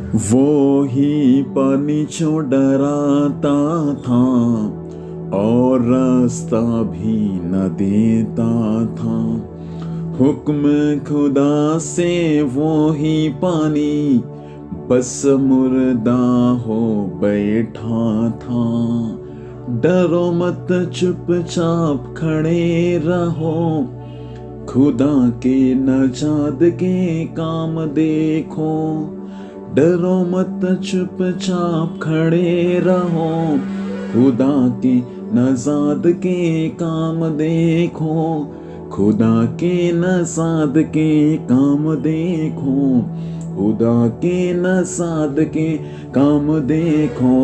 वो ही पानी जो डराता था और रास्ता भी न देता था। हुक्म खुदा से वो ही पानी बस मुर्दा हो बैठा था। डरो मत चुपचाप खड़े रहो, खुदा के नजात के काम देखो। डरो मत चुपचाप खड़े रहो, खुदा के नजात के काम देखो। खुदा के नजात के काम देखो, खुदा के नजात के काम देखो।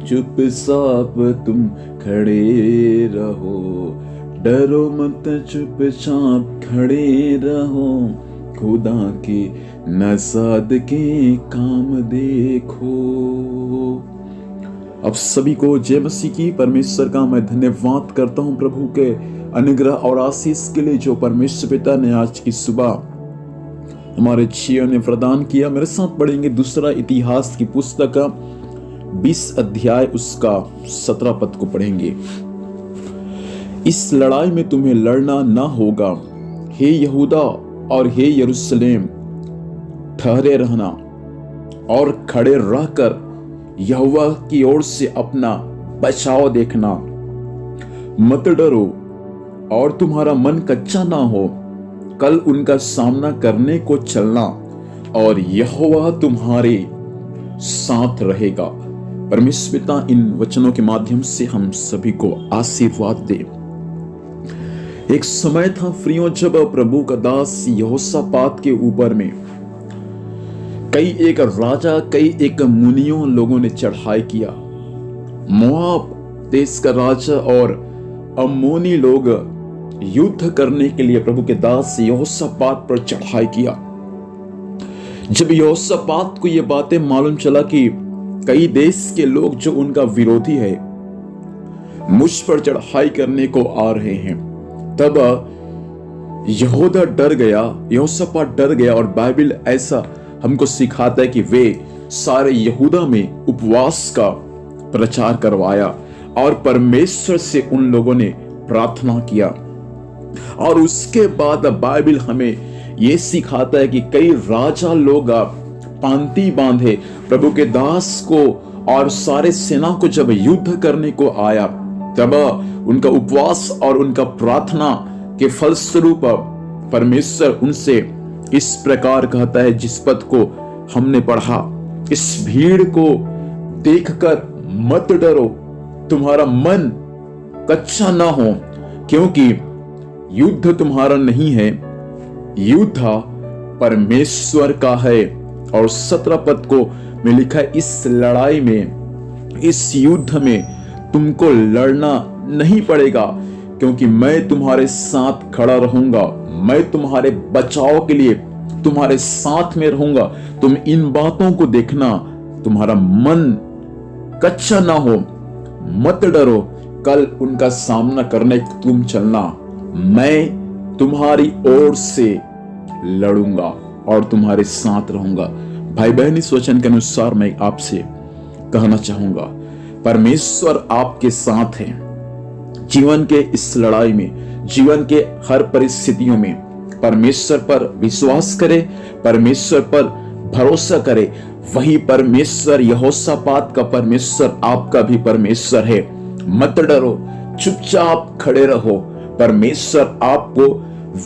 चुपचाप तुम खड़े रहो, डरो मत चुपचाप खड़े रहो, खुदा के नजात के काम देखो। अब सभी को जय मसीह की। परमेश्वर का मैं धन्यवाद करता हूं प्रभु के अनुग्रह और आशीष के लिए जो परमेश्वर पिता ने आज की सुबह हमारे जीवन में प्रदान किया। मेरे साथ पढ़ेंगे दूसरा इतिहास की पुस्तक का 20 अध्याय उसका 17 पद को पढ़ेंगे। इस लड़ाई में तुम्हें लड़ना ना होगा, हे यहूदा और हे यरूशलेम, ठहरे रहना और खड़े रहकर यहोवा की ओर से अपना बचाव देखना। मत डरो और तुम्हारा मन कच्चा ना हो, कल उनका सामना करने को चलना और यहोवा तुम्हारे साथ रहेगा। परमेश्वर पिता इन वचनों के माध्यम से हम सभी को आशीर्वाद दे। एक समय था प्रियों, जब प्रभु का दास यहोशापात के ऊपर में कई एक राजा, कई एक मुनियों लोगों ने चढ़ाई किया। मोआब देश का राजा और अम्मोनी लोग युद्ध करने के लिए प्रभु के दास यहोशापात पर चढ़ाई किया। जब यहोशापात को यह बातें मालूम चला कि कई देश के लोग जो उनका विरोधी है मुझ पर चढ़ाई करने को आ रहे हैं, तब यहूदा डर गया, यहोशापात डर गया। और बाइबल ऐसा हमको सिखाता है कि वे सारे यहूदा में उपवास का प्रचार करवाया और परमेश्वर से उन लोगों ने प्रार्थना किया। और उसके बाद बाइबल हमें यह सिखाता है कि कई राजा लोग पांति बांधे प्रभु के दास को और सारे सेना को जब युद्ध करने को आया, तब उनका उपवास और उनका प्रार्थना के फलस्वरूप परमेश्वर उनसे इस प्रकार कहता है, जिस पद को हमने पढ़ा, इस भीड़ को देखकर मत डरो, तुम्हारा मन कच्चा ना हो, क्योंकि युद्ध तुम्हारा नहीं है, युद्ध परमेश्वर का है। और 17 पद को में लिखा है, इस लड़ाई में, इस युद्ध में तुमको लड़ना नहीं पड़ेगा, क्योंकि मैं तुम्हारे साथ खड़ा रहूंगा, मैं तुम्हारे बचाव के लिए तुम्हारे साथ में रहूंगा। तुम इन बातों को देखना, तुम्हारा मन कच्चा ना हो, मत डरो, कल उनका सामना करने तुम चलना, मैं तुम्हारी ओर से लड़ूंगा और तुम्हारे साथ रहूंगा। भाई बहन, इस वचन के अनुसार मैं आपसे कहना चाहूंगा, परमेश्वर आपके साथ है। जीवन के इस लड़ाई में, जीवन के हर परिस्थितियों में परमेश्वर पर विश्वास करे, परमेश्वर पर भरोसा करे। वही परमेश्वर यहोशापात का परमेश्वर आपका भी परमेश्वर है। मत डरो, चुपचाप खड़े रहो, परमेश्वर आपको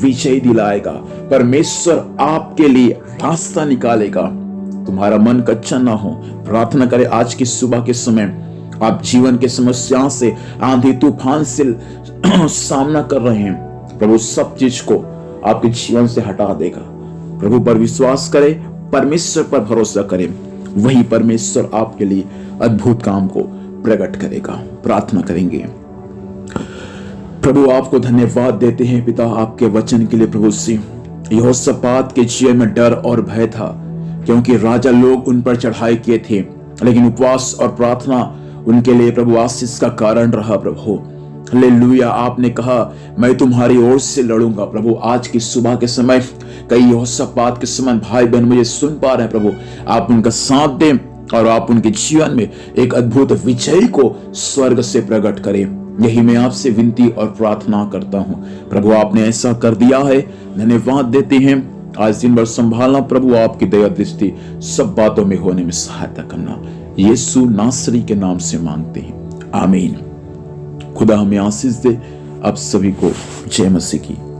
विजय दिलाएगा, परमेश्वर आपके लिए रास्ता निकालेगा। तुम्हारा मन कच्चा ना हो। प्रार्थना करें आज की सुबह के समय आप जीवन के समस्या से, आंधी तूफान से सामना कर रहे हैं, प्रभु सब चीज को आपके जीवन से हटा देगा। प्रभु पर विश्वास करें, परमेश्वर पर भरोसा करें, वही परमेश्वर आपके लिए अद्भुत काम को प्रकट करेगा। प्रार्थना करेंगे। प्रभु आपको धन्यवाद देते हैं पिता आपके वचन के लिए। प्रभु से यहोशापात के जीवन में डर और भय था, क्योंकि राजा लोग उन पर चढ़ाई किए थे, लेकिन उपवास और प्रार्थना उनके लिए प्रभु आशीष का कारण रहा। प्रभु हालेलुया, आपने कहा मैं तुम्हारी ओर से लड़ूंगा। प्रभु आज की सुबह के समय कई यहोशापात के समान भाई बहन मुझे सुन पा रहे हैं प्रभु, आप उनका साथ दें और आप उनके जीवन में एक अद्भुत विजय को स्वर्ग से प्रकट करें। यही मैं आपसे विनती और प्रार्थना करता हूं प्रभु, आपने ऐसा कर दिया है, धन्यवाद देते हैं। आज दिन भर संभालना प्रभु, आपकी दया दृष्टि सब बातों में होने में सहायता करना, यीशु नासरी के नाम से मांगते हैं, आमीन। खुदा हमें आशीष दे। आप सभी को जय मसीह की।